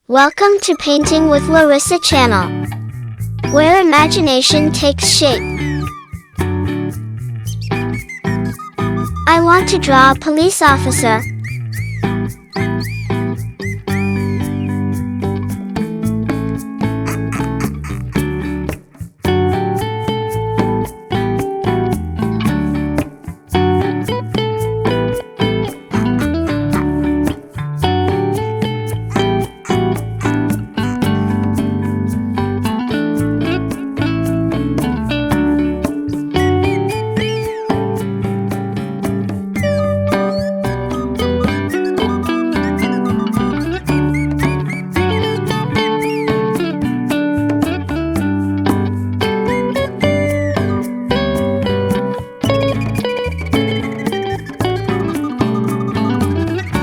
Welcome to Painting with Larisa channel, where imagination takes shape. I want to draw a police officer.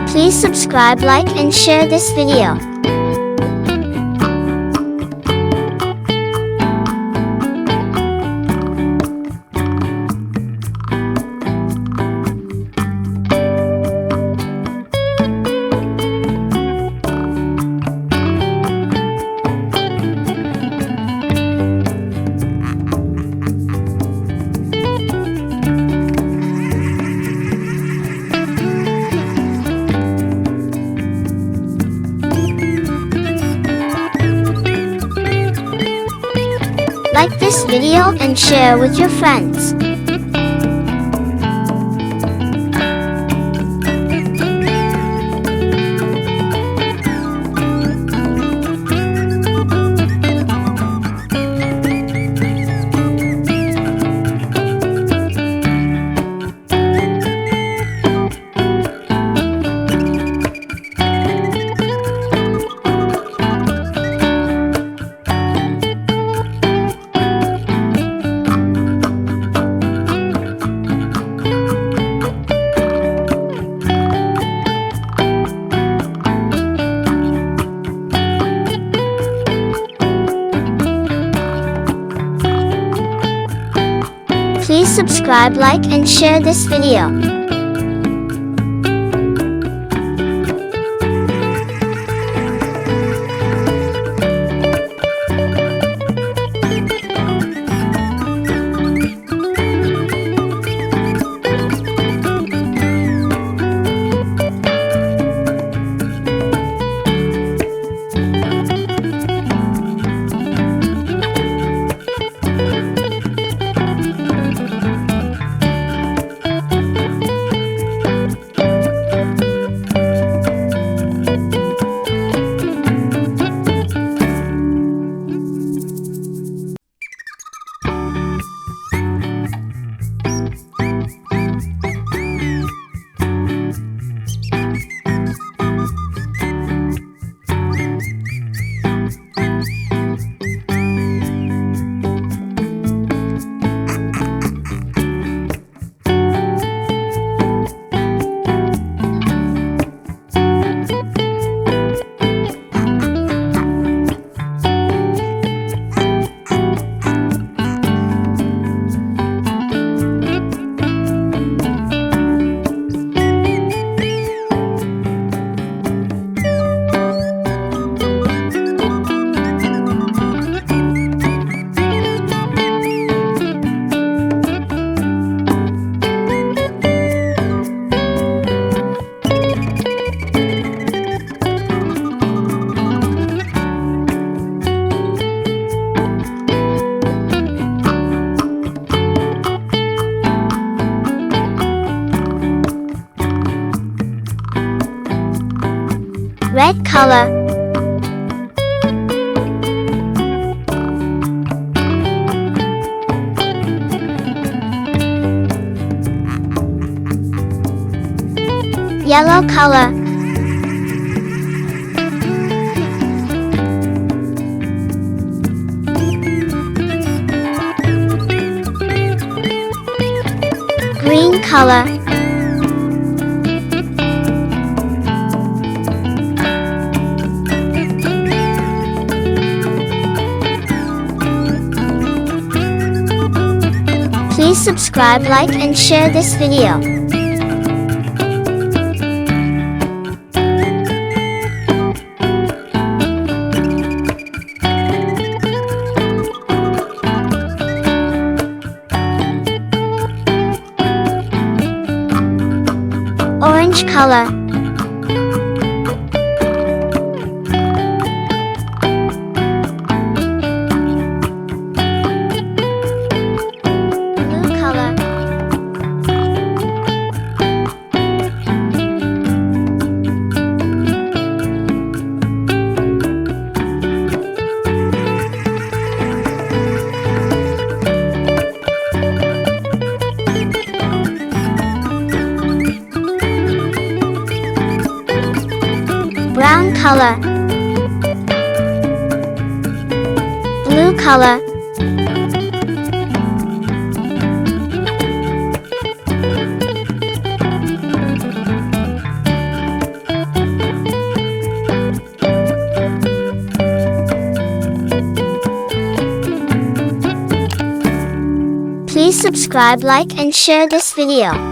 Please subscribe, like, and share this video. Like this video and share with your friends. Please subscribe, like, and share this video. Red color. Yellow color. Green color. Please subscribe, like, and share this video. Peach color. Blue color. Brown color. Blue color. Please subscribe, like, and share this video.